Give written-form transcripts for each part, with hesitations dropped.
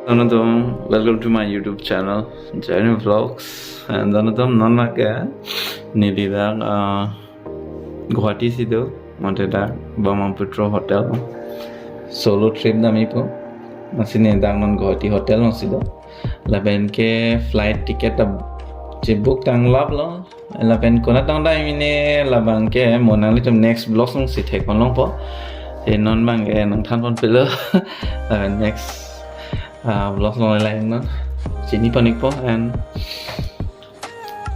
Another welcome to my YouTube channel, Journey Vlogs. And another nonna ke nididang Guwahati sido monteda Brahmaputra Hotel solo trip nami po masine dang non Guwahati hotel no sido laben ke flight ticket je book tang lab lo laben kona tang dai mine labang ke monang litum next vlog song si thek kon long po e non bang e nang than pon pelo next vlog nói lại nó chỉ ní panik po and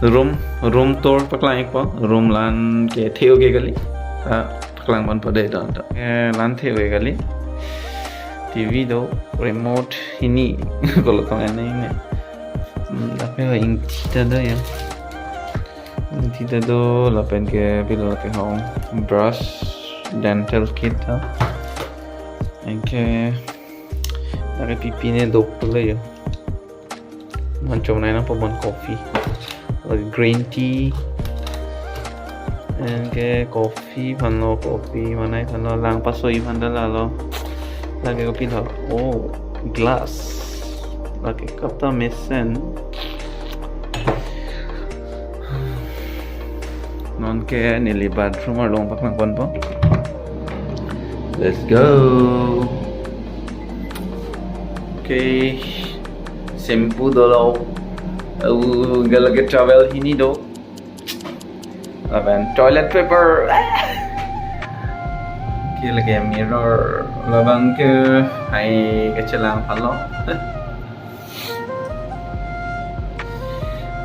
room tour pak lang po room lan ke theo ke gali pak lang ban po de don lan theo ke gali TV do remote ini kalau tong aneh ini tapi yang tidak ada ya tidak ada lapen ke bilo ke home brush dental kit yang ke Naka pipine dok pala yun. Mancom na po man coffee. Like green tea. And ke coffee pano coffee manay pano lang pasoy pandala lo. Lagi ko pila. Oh, glass. Lagi kapta mesen. Non ke nili bathroom long pak nang po. Let's go. Okay, shampoo dolo, galage travel hini do, laban toilet paper, kia lagi mirror, labang ke hai kecelang palo,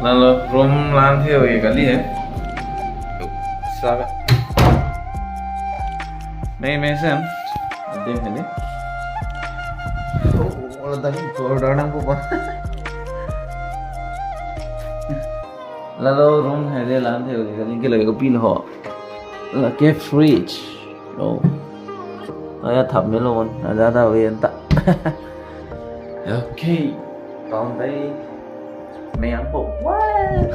lalu room lantai hoye kali ya, sabe, नहीं मैं sen, Adim ini. Kalau tadi orang pun lalu room ada lantai lagi kan ini lagi kopi loh lagi fridge oh ayah thap melon ada tak okay tahun tadi meyang po what